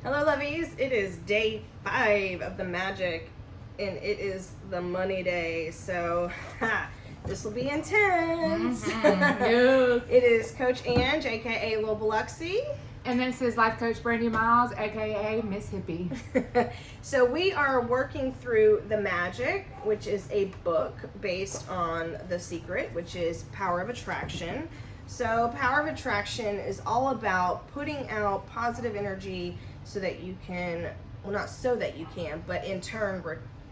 Hello, lovies. It is day 5 of the magic, and it is the money day. So, this will be intense. Yes. It is Coach Ange, aka Lil Biloxi. And this is Life Coach Brandi Miles, aka Miss Hippie. So we are working through The Magic, which is a book based on The Secret, which is Power of Attraction. So Power of Attraction is all about putting out positive energy so that you can, well, not so that you can, but in turn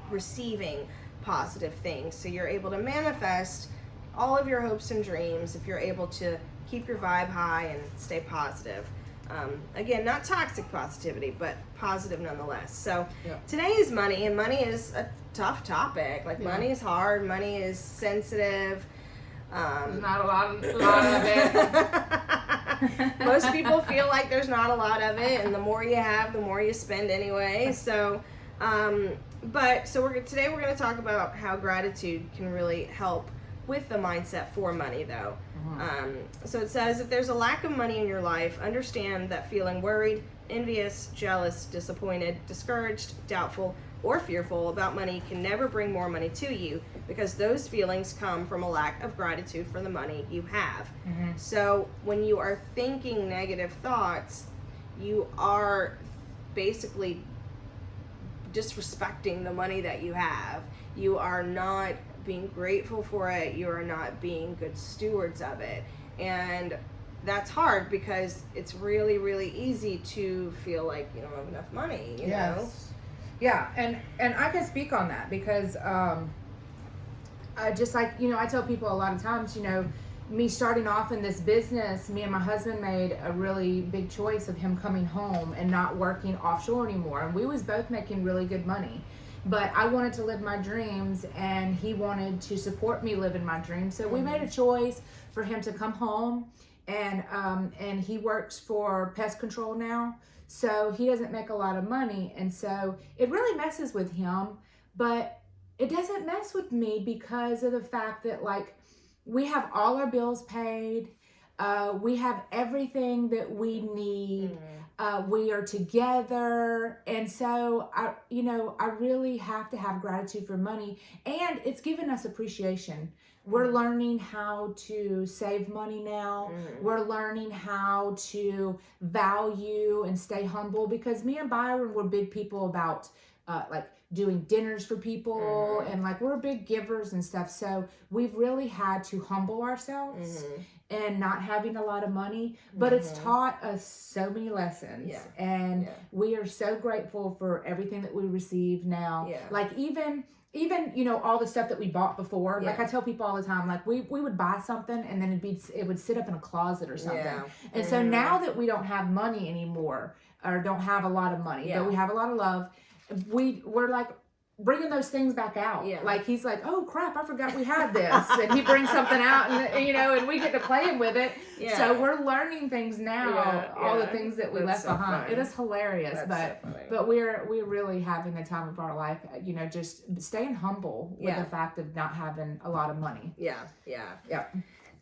receiving positive things. So you're able to manifest all of your hopes and dreams if you're able to keep your vibe high and stay positive. Again, not toxic positivity, but positive nonetheless. So Today is money, and money is a tough topic. Money is hard, money is sensitive. There's not a lot of it. Most people feel like there's not a lot of it, and the more you have, the more you spend anyway. So, today we're going to talk about how gratitude can really help with the mindset for money, though. So it says, if there's a lack of money in your life, understand that feeling worried, envious, jealous, disappointed, discouraged, doubtful, or fearful about money can never bring more money to you, because those feelings come from a lack of gratitude for the money you have. So when you are thinking negative thoughts, you are basically disrespecting the money that you have. You are not being grateful for it. You are not being good stewards of it. And that's hard because it's really, really easy to feel like you don't have enough money, you know? Yeah, and I can speak on that because just like, I tell people a lot of times, me starting off in this business, me and my husband made a really big choice of him coming home and not working offshore anymore. And we was both making really good money. But I wanted to live my dreams, and he wanted to support me living my dreams. So we made a choice for him to come home, and he works for pest control now. So he doesn't make a lot of money, and so it really messes with him. But it doesn't mess with me because of the fact that, we have all our bills paid. We have everything that we need. We are together. And so I really have to have gratitude for money, and it's given us appreciation. We're learning how to save money now. We're learning how to value and stay humble, because me and Byron were big people about doing dinners for people, and we're big givers and stuff. So we've really had to humble ourselves and not having a lot of money, but it's taught us so many lessons, and we are so grateful for everything that we receive now. Even all the stuff that we bought before. I tell people all the time, we would buy something and then it would sit up in a closet or something. And so now that we don't have money anymore, or don't have a lot of money, but we have a lot of love, we're bringing those things back out. He's like, oh crap, I forgot we had this. And he brings something out, and and we get to playing with it. So we're learning things now, all the things that we left behind. Fun. It is hilarious. But we're really having the time of our life, just staying humble with the fact of not having a lot of money.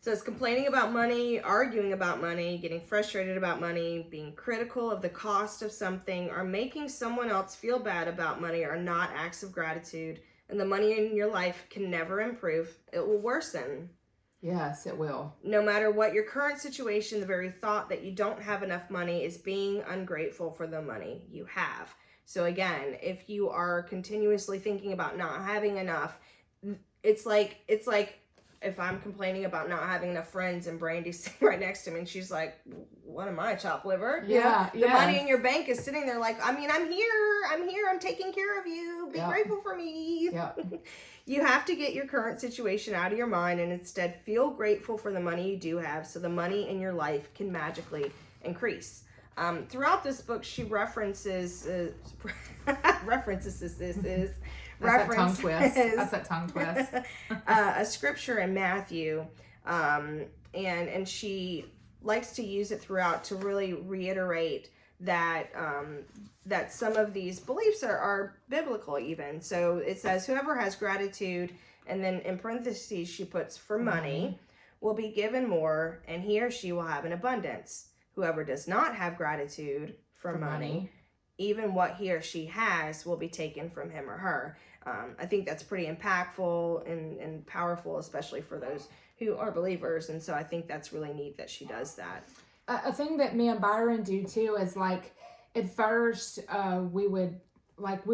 So it's complaining about money, arguing about money, getting frustrated about money, being critical of the cost of something, or making someone else feel bad about money are not acts of gratitude. And the money in your life can never improve. It will worsen. Yes, it will. No matter what your current situation, the very thought that you don't have enough money is being ungrateful for the money you have. So again, if you are continuously thinking about not having enough, it's like if I'm complaining about not having enough friends and Brandi's sitting right next to me and she's like, what am I, chopped liver? The money in your bank is sitting there I'm here, I'm taking care of you. Be grateful for me. You have to get your current situation out of your mind and instead feel grateful for the money you do have, so the money in your life can magically increase. Throughout this book, she references That's that tongue twist. A scripture in Matthew, and she likes to use it throughout to really reiterate that that some of these beliefs are biblical even. So it says, whoever has gratitude, and then in parentheses she puts, for money, will be given more, and he or she will have an abundance. Whoever does not have gratitude for money even what he or she has will be taken from him or her. I think that's pretty impactful and powerful, especially for those who are believers. And so I think that's really neat that she does that. A thing that me and Byron do too is like, at first we were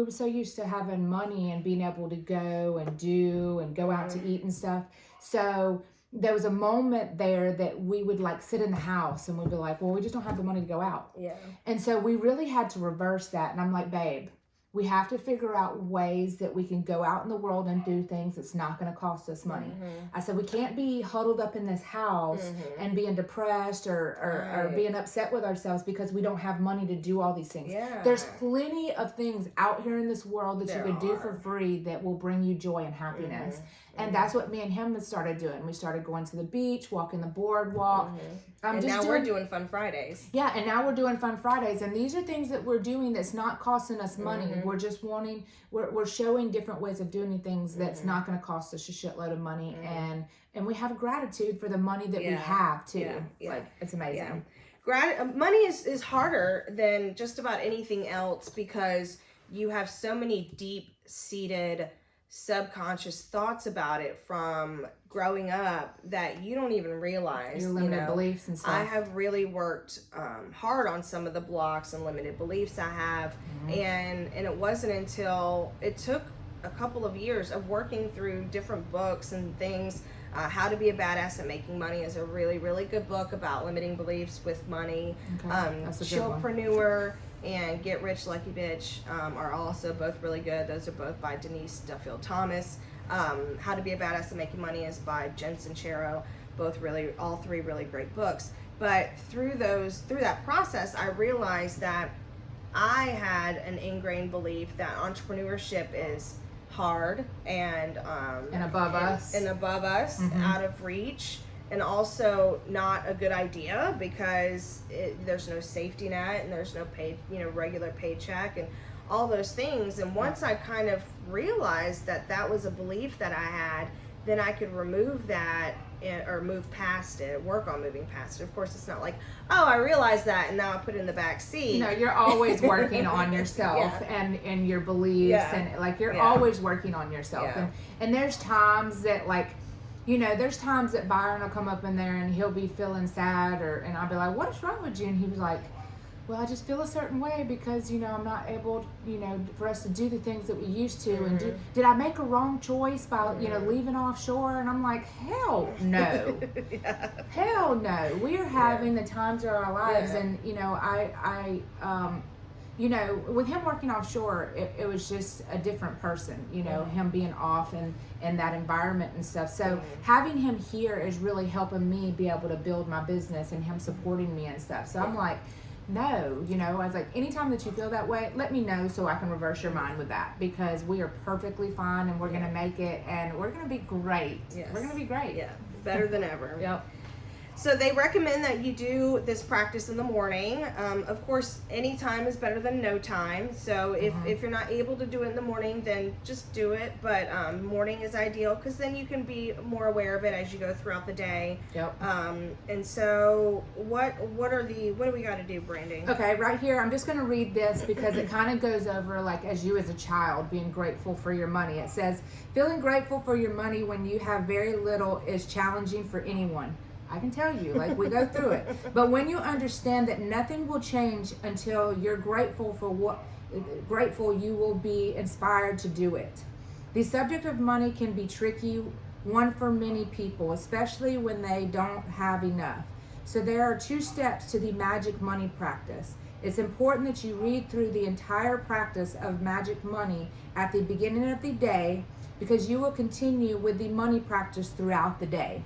so used to having money and being able to go and do and go out to eat and stuff. So there was a moment there that we would like sit in the house and we'd be like, well, we just don't have the money to go out. Yeah. And so we really had to reverse that. And I'm like, babe, we have to figure out ways that we can go out in the world and do things that's not going to cost us money. I said, we can't be huddled up in this house and being depressed or being upset with ourselves because we don't have money to do all these things. Yeah. There's plenty of things out here in this world that you can do for free that will bring you joy and happiness. And that's what me and him started doing. We started going to the beach, walking the boardwalk. And now we're doing Fun Fridays. Yeah, and now we're doing Fun Fridays. And these are things that we're doing that's not costing us money. We're just we're showing different ways of doing things that's not going to cost us a shitload of money. And we have gratitude for the money that we have, too. Like, it's amazing. Money is harder than just about anything else because you have so many deep-seated subconscious thoughts about it from growing up that you don't even realize. Your limited beliefs and stuff. I have really worked hard on some of the blocks and limited beliefs I have, and it wasn't until it took a couple of years of working through different books and things. How to Be a Badass at Making Money is a really, really good book about limiting beliefs with money. That's a good one. Chillpreneur and Get Rich Lucky Bitch are also both really good. Those are both by Denise Duffield Thomas. How to Be a Badass at Making Money is by Jen Sincero. All three really great books. But through that process, I realized that I had an ingrained belief that entrepreneurship is hard and above us, out of reach. And also not a good idea because there's no safety net and there's no regular paycheck and all those things. And once I kind of realized that was a belief that I had, then I could remove that or move past it, work on moving past it. Of course, it's not like, oh, I realized that and now I put it in the back seat. No, you're always working on yourself and your beliefs and like you're always working on yourself. And there's times that like, there's times that Byron will come up in there and he'll be feeling sad and I'll be like, what's wrong with you? And he was like, well, I just feel a certain way because, I'm not able, for us to do the things that we used to. And did I make a wrong choice by, leaving offshore? And I'm like, hell no. Hell no. We are having the times of our lives. And, with him working offshore, it was just a different person, him being off and that environment and stuff. So having him here is really helping me be able to build my business and him supporting me and stuff. So I'm like, no, I was like, anytime that you feel that way, let me know so I can reverse your mind with that because we are perfectly fine and we're going to make it and we're going to be great. Yes. We're going to be great. Yeah. Better than ever. Yep. So they recommend that you do this practice in the morning. Of course, any time is better than no time. So if you're not able to do it in the morning, then just do it. But morning is ideal because then you can be more aware of it as you go throughout the day. Yep. And so what do we got to do, Brandi? Okay, right here, I'm just going to read this because it kind of goes over like as you as a child being grateful for your money. It says, feeling grateful for your money when you have very little is challenging for anyone. I can tell you, like we go through it. But when you understand that nothing will change until you're grateful, you will be inspired to do it. The subject of money can be tricky one for many people, especially when they don't have enough. So there are 2 steps to the magic money practice. It's important that you read through the entire practice of magic money at the beginning of the day because you will continue with the money practice throughout the day.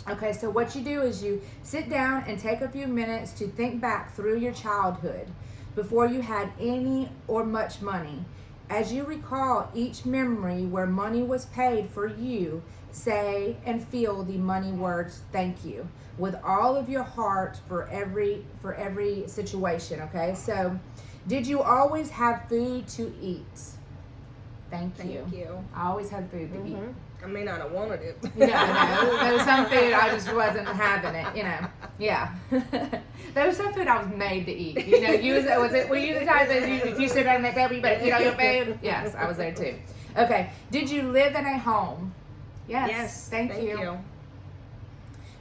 Okay, so what you do is you sit down and take a few minutes to think back through your childhood before you had any or much money. As you recall each memory where money was paid for you, say and feel the money words thank you with all of your heart for every situation, okay? So, did you always have food to eat? Thank you. I always had food to eat. I may not have wanted it. Yeah, no, there was some food I just wasn't having it, you know. Yeah. There was some food I was made to eat. You know, were you the type that if you sit down and make baby, you better eat all your food? Yes, I was there too. Okay. Did you live in a home? Yes. Yes. Thank you.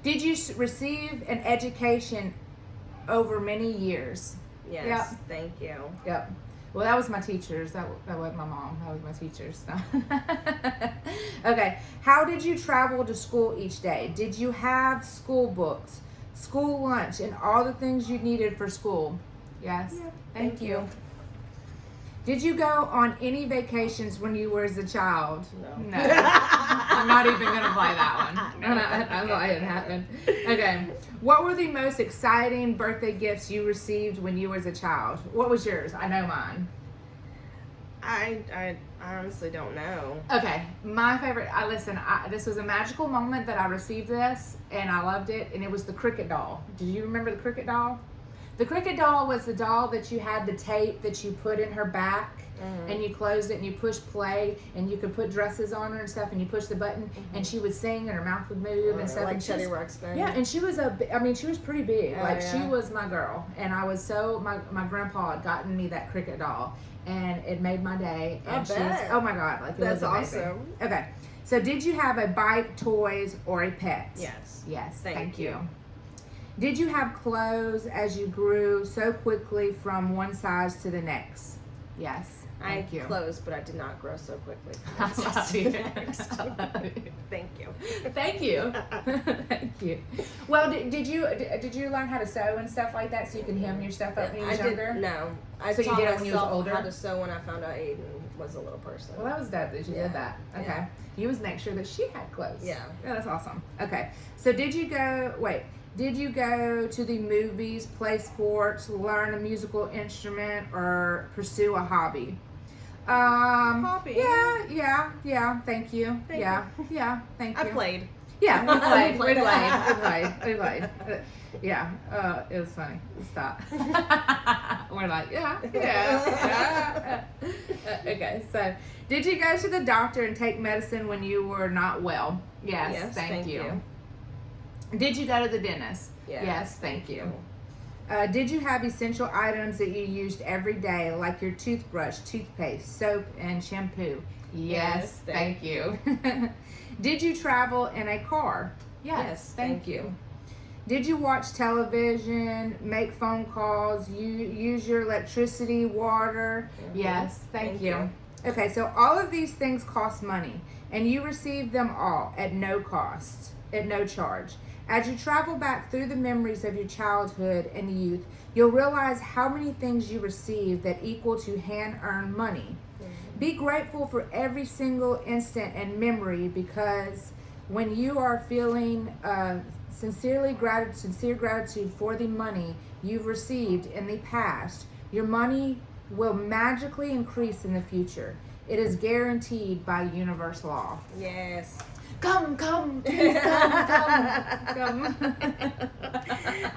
Did you receive an education over many years? Yes. Yep. Thank you. Yep. Well, that was my teachers. That wasn't my mom. That was my teachers. Okay. How did you travel to school each day? Did you have school books, school lunch, and all the things you needed for school? Yes. Yeah. Thank you. Did you go on any vacations when you were as a child? No. I'm not even going to play that one. I thought it happened. Okay. What were the most exciting birthday gifts you received when you were as a child? What was yours? I know mine. I honestly don't know. Okay. My favorite, this was a magical moment that I received this, and I loved it, and it was the Cricket doll. Did you remember the Cricket doll? The Cricket doll was the doll that you had the tape that you put in her back, and you closed it and you pushed play, and you could put dresses on her and stuff, and you push the button, and she would sing and her mouth would move and stuff. Like and Teddy Ruxpin. Yeah, and she was she was pretty big. Oh, she yeah. was my girl, and I was my grandpa had gotten me that Cricket doll, and it made my day. And I bet. oh my God, like it That's was amazing. awesome. Okay, so did you have a bike, toys, or a pet? Yes. Yes. Thank you. Did you have clothes as you grew so quickly from one size to the next? Yes. I Thank you. had clothes, but I did not grow so quickly. I love you. Thank you. Thank you. Thank you. Well, did you learn how to sew and stuff like that so you can hem your stuff up when you was younger? No. I So you taught did it when you was myself older? how to sew when I found out Aiden was a little person. Well, that was dope that you did that. Okay. Yeah. You was make sure that she had clothes. Yeah. Yeah, that's awesome. Okay. So did you go to the movies, play sports, learn a musical instrument, or pursue a hobby? Hobby? Yeah. Thank you. Thank Yeah. Thank you. I played. Yeah, we played. We We played. Yeah. It was funny. Stop. We're like, yeah. Okay. So, did you go to the doctor and take medicine when you were not well? Yes. Thank you. Did you go to the dentist? Yes. Thank you. Did you have essential items that you used every day, like your toothbrush, toothpaste, soap, and shampoo? Yes, thank you. Did you travel in a car? Yes, thank you. Did you watch television, make phone calls, use your electricity, water? Yes, thank you. Okay, so all of these things cost money, and you receive them all at no cost, at no charge. As you travel back through the memories of your childhood and youth, you'll realize how many things you received that equal to hand-earned money. Be grateful for every single instant and memory, because when you are feeling sincere gratitude for the money you've received in the past, your money will magically increase in the future. It is guaranteed by universe law. Yes. Come, please come.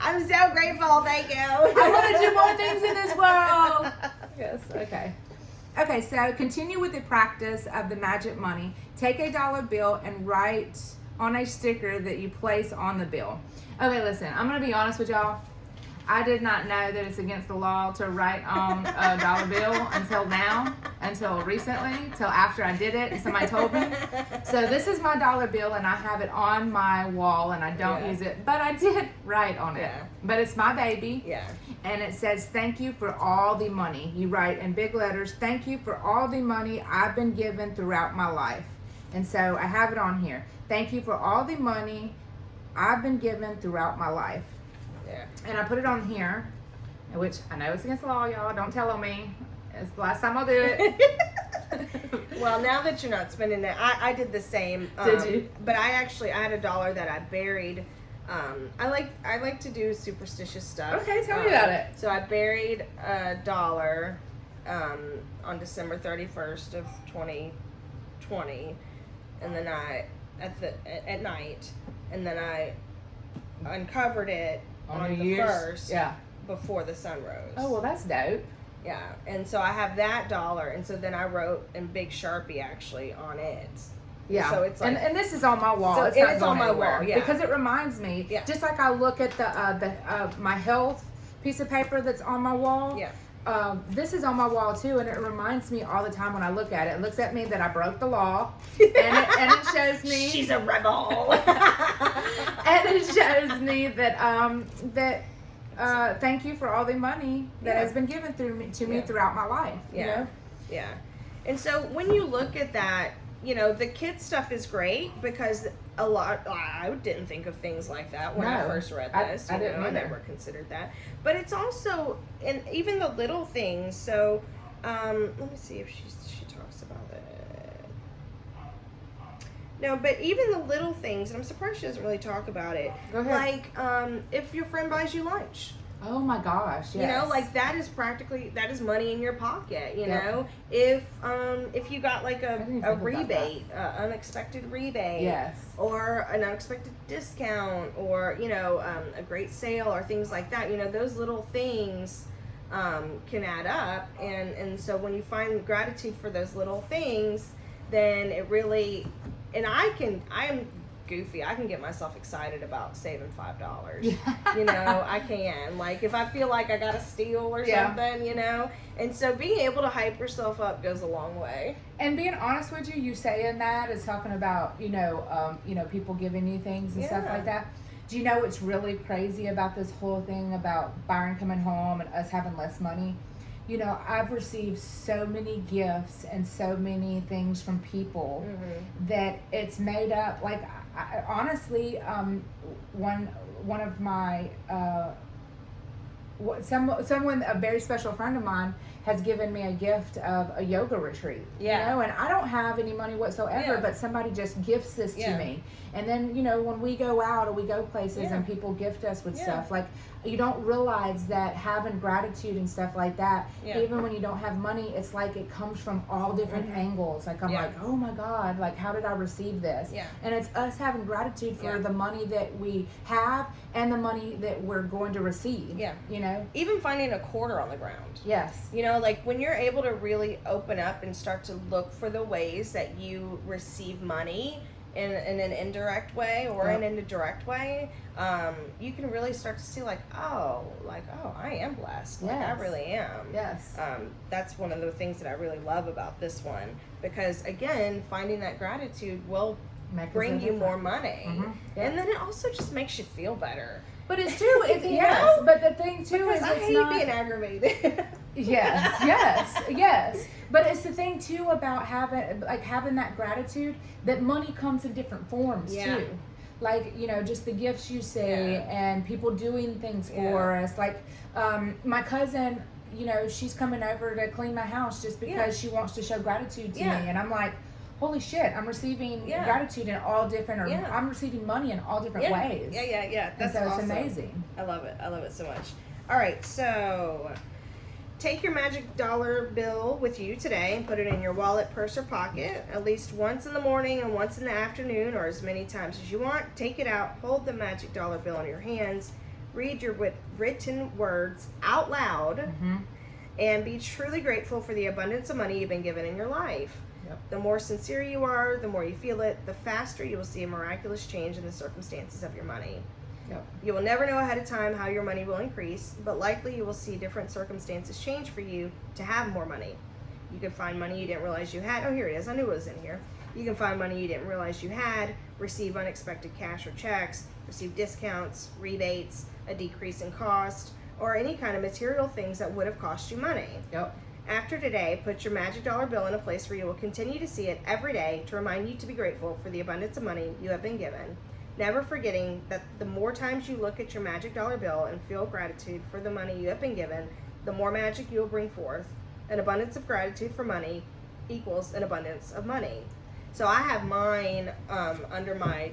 I'm so grateful, thank you. I want to do more things in this world. Yes, okay. Okay, so continue with the practice of the magic money. Take a dollar bill and write on a sticker that you place on the bill. Okay, listen, I'm going to be honest with y'all. I did not know that it's against the law to write on a dollar bill until recently, till after I did it and somebody told me. So this is my dollar bill, and I have it on my wall, and I don't use it, but I did write on it. Yeah. But it's my baby. Yeah. And it says, thank you for all the money. You write in big letters, thank you for all the money I've been given throughout my life. And so I have it on here. Thank you for all the money I've been given throughout my life. Yeah. And I put it on here, which I know it's against the law, y'all. Don't tell on me. It's the last time I'll do it. Well, now that you're not spending it, I did the same. Did you? But I had a dollar that I buried. I like to do superstitious stuff. Okay, tell me about it. So I buried a dollar on December 31st of 2020, and then at night, and then I uncovered it on the first, before the sun rose. Oh, well, that's dope. Yeah, and so I have that dollar, and so then I wrote in big Sharpie actually on it. Yeah. So it's like, and this is on my wall. So it's it not is going on my anywhere. wall, yeah. Because it reminds me, Yeah. just like I look at the my health piece of paper that's on my wall. yeah. This is on my wall too, and it reminds me all the time when I look at it. It looks at me that I broke the law, and it shows me She's a rebel. and it shows me that thank you for all the money that Yeah. has been given to me Yeah. throughout my life. Yeah. You know? Yeah. And so when you look at that, you know, the kids stuff is great because I didn't think of things like that when I No, first read I this. didn't I either. never considered that. But it's also, and even the little things. So, let me see if she talks about it. No, but even the little things, and I'm surprised she doesn't really talk about it. Go ahead. Like, if your friend buys you lunch. Oh my gosh! Yes. You know, like that is money in your pocket. You Yep. know, if you got like didn't even a think about rebate, unexpected rebate, Yes. or an unexpected discount, or you know, a great sale, or things like that. You know, those little things can add up, and so when you find gratitude for those little things, then it really, and I am goofy. I can get myself excited about saving $5. You know, I can. Like if I feel like I got a steal or Yeah. something, you know. And so being able to hype yourself up goes a long way. And being honest with you saying that is talking about people giving you things and stuff Yeah. like that. Do you know what's really crazy about this whole thing about Byron coming home and us having less money? You know, I've received so many gifts and so many things from people that it's made up. Like, I, honestly, one of my someone, a very special friend of mine, has given me a gift of a yoga retreat. Yeah. You know, and I don't have any money whatsoever, Yeah. but somebody just gifts this Yeah. to me. And then, you know, when we go out or we go places Yeah. and people gift us with Yeah. stuff, like, you don't realize that having gratitude and stuff like that, Yeah. even when you don't have money, it's like it comes from all different angles. Like, I'm Yeah. like, oh my God, like, how did I receive this? Yeah. And it's us having gratitude for Yeah. the money that we have and the money that we're going to receive. Yeah. You know? Even finding a quarter on the ground. Yes. You know, like when you're able to really open up and start to look for the ways that you receive money in an indirect way or Yeah. in a direct way, you can really start to see oh, I am blessed. Like I Yes. really am. Yes. That's one of the things that I really love about this one, because again, finding that gratitude will Make us bring a you difference. more money. Mhm. Yeah. And then it also just makes you feel better. But it's true. It's You yes. know? But the thing too Because is I it's hate not. being aggravated. Yes. But it's the thing too about having that gratitude, that money comes in different forms Yeah. too. Like, you know, just the gifts you say Yeah. and people doing things Yeah. for us. Like, my cousin, you know, she's coming over to clean my house just because Yeah. she wants to show gratitude to Yeah. me. And I'm like, holy shit, I'm receiving Yeah. gratitude in all different, or Yeah. I'm receiving money in all different ways. Yeah. And That's so it's awesome. amazing. I love it so much. All right, so take your magic dollar bill with you today and put it in your wallet, purse, or pocket at least once in the morning and once in the afternoon, or as many times as you want. Take it out, hold the magic dollar bill in your hands, read your written words out loud, Mm-hmm. and be truly grateful for the abundance of money you've been given in your life. Yep. The more sincere you are, the more you feel it, the faster you will see a miraculous change in the circumstances of your money. Yep. You will never know ahead of time how your money will increase, but likely you will see different circumstances change for you to have more money. You can find money you didn't realize you had. Oh, here it is. I knew it was in here. You can find money you didn't realize you had, receive unexpected cash or checks, receive discounts, rebates, a decrease in cost, or any kind of material things that would have cost you money. Yep. After today, put your magic dollar bill in a place where you will continue to see it every day to remind you to be grateful for the abundance of money you have been given. Never forgetting that the more times you look at your magic dollar bill and feel gratitude for the money you have been given, the more magic you will bring forth. An abundance of gratitude for money equals an abundance of money. So I have mine under my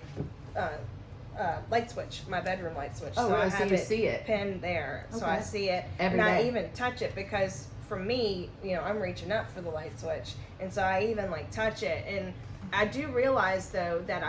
light switch, my bedroom light switch. Oh, so I really? So have you it see it. pinned there, so I Okay. see it, Every and I day. even touch it because for me, you know, I'm reaching up for the light switch, and so I even touch it. And I do realize though that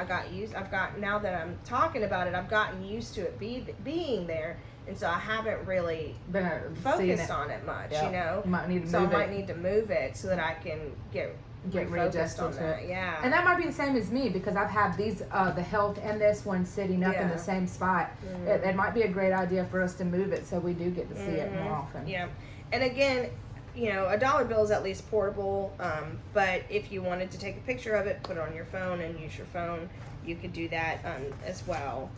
now that I'm talking about it, I've gotten used to it being there, and so I haven't really Been focused on it much, Yep. you know. You might need to So move I might it. need to move it so that I can get refocused readjusted on to that. it. Yeah. And that might be the same as me because I've had these, the health and this one sitting up in Yeah. the same spot. Mhm. It might be a great idea for us to move it so we do get to see it more often. Yeah. And again, you know, a dollar bill is at least portable. But if you wanted to take a picture of it, put it on your phone and use your phone, you could do that as well.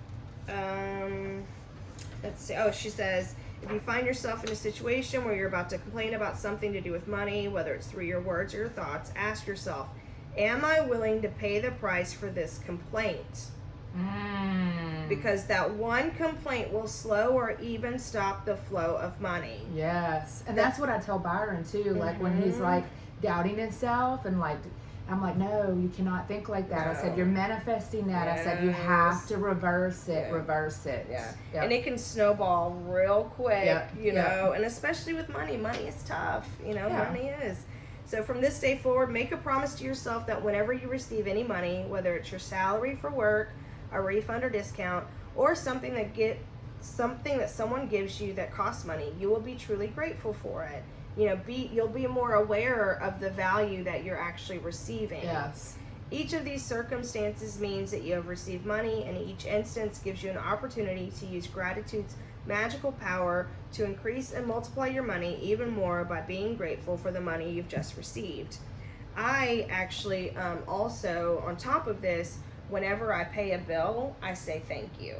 Let's see. Oh, she says, if you find yourself in a situation where you're about to complain about something to do with money, whether it's through your words or your thoughts, ask yourself, am I willing to pay the price for this complaint? Because that one complaint will slow or even stop the flow of money. Yes. And that's what I tell Byron too. Like when he's like doubting himself and like, I'm like, no, you cannot think like that. No. I said, you're manifesting that. I said, you have to reverse it, reverse it. Yeah. Yep. And it can snowball real quick, Yep. you know, and especially with money. Money is tough, you know, money is. So from this day forward, make a promise to yourself that whenever you receive any money, whether it's your salary for work, a refund or discount, or something that someone gives you that costs money, you will be truly grateful for it. You know, you'll be more aware of the value that you're actually receiving. Yes. Each of these circumstances means that you have received money, and each instance gives you an opportunity to use gratitude's magical power to increase and multiply your money even more by being grateful for the money you've just received. I actually also, on top of this, whenever I pay a bill, I say thank you.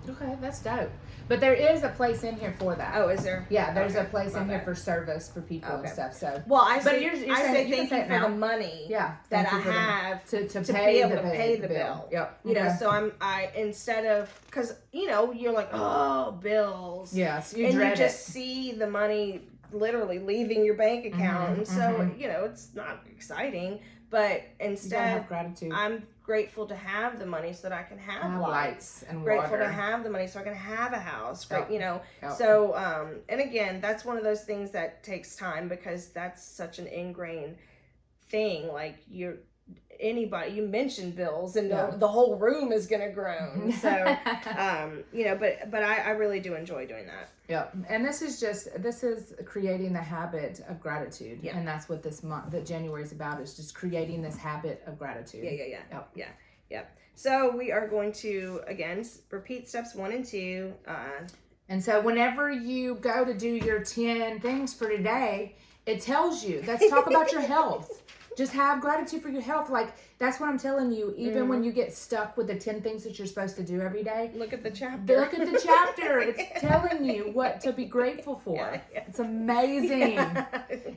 Okay, that's dope. But there is a place in here for that. Oh, is there? Yeah, there's Okay, a place in my here bad. for service for people and stuff. So Well, I But say, you're I saying- say you can thank say you it for now. the money yeah, that thank you I for the- have to to pay be able the to pay the bill. Yep. You know, Okay. so I instead of, because you know, you're like, oh, bills. Yes, you and dread you just it. see the money literally leaving your bank account, and so mhm. you know it's not exciting. But You gotta instead, have gratitude. I'm grateful to have the money so that I can have Have lights. lights and Grateful water. to have the money so I can have a house. Yep. You know, Yep. so and again, that's one of those things that takes time because that's such an ingrained thing. Like anybody you mention bills and the whole room is gonna groan. So you know, but I really do enjoy doing that. Yep. And this is creating the habit of gratitude. Yeah. And that's what this month that January is about, is just creating this habit of gratitude. Yeah. So we are going to again repeat steps 1 and 2. And so whenever you go to do your 10 things for today, it tells you, let's talk about your health. Just have gratitude for your health. Like, that's what I'm telling you. Even when you get stuck with the 10 things that you're supposed to do every day, Look at the chapter. look at the chapter. It's telling you what to be grateful for. Yeah. It's amazing. Yeah.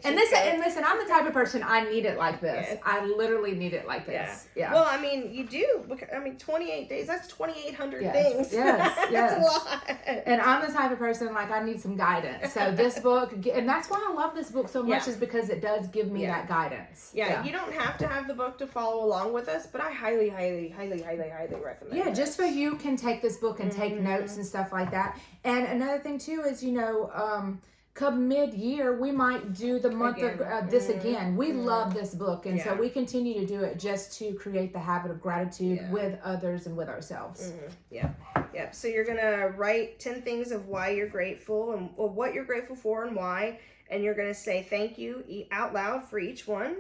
And listen, I'm the type of person, I need it like this. Yeah. I literally need it like this. Yeah. Well, I mean, you do. I mean, 28 days, that's 2,800 Yes. things. Yes. That's a lot. And I'm the type of person, like, I need some guidance. So this book, and that's why I love this book so much, is because it does give me that guidance. Yeah, you don't have to have the book to follow along with us, but I highly, highly, highly, highly, highly recommend it. Yeah, just so you can take this book and take notes and stuff like that. And another thing too is, you know, come mid-year, we might do the month of this again. We love this book, and so we continue to do it just to create the habit of gratitude with others and with ourselves. Yeah. So you're gonna write 10 things of why you're grateful and what you're grateful for and why. And you're going to say thank you out loud for each one.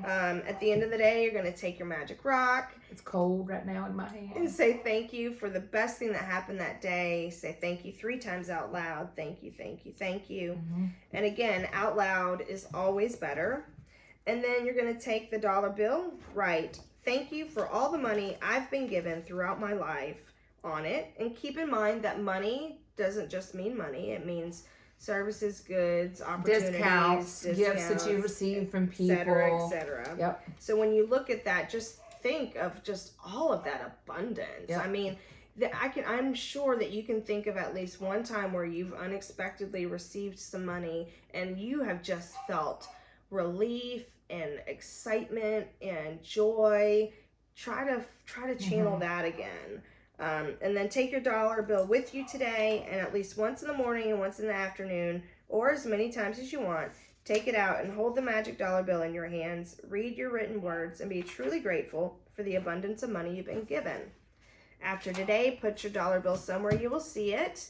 At the end of the day, you're going to take your magic rock. It's cold right now in my hand. And say thank you for the best thing that happened that day. Say thank you 3 times out loud. Thank you, thank you, thank you. And again, out loud is always better. And then you're going to take the dollar bill, write thank you for all the money I've been given throughout my life on it. And keep in mind that money doesn't just mean money. It means services, goods, opportunities, discounts, gifts that you receive from people, etc. Yep. So when you look at that, just think of just all of that abundance. Yep. I mean, I'm sure that you can think of at least one time where you've unexpectedly received some money and you have just felt relief and excitement and joy. Try to channel that again. And then take your dollar bill with you today, and at least once in the morning and once in the afternoon, or as many times as you want, take it out and hold the magic dollar bill in your hands, read your written words, and be truly grateful for the abundance of money you've been given. After today, put your dollar bill somewhere you will see it,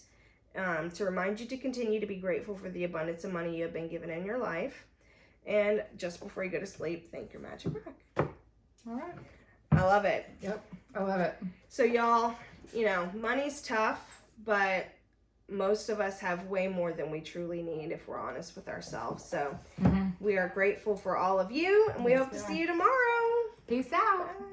to remind you to continue to be grateful for the abundance of money you have been given in your life. And just before you go to sleep, thank your magic rack. All right. I love it. Yep. I love it. So y'all, money's tough, but most of us have way more than we truly need if we're honest with ourselves. So we are grateful for all of you, and we hope to see you tomorrow. Peace out. Bye.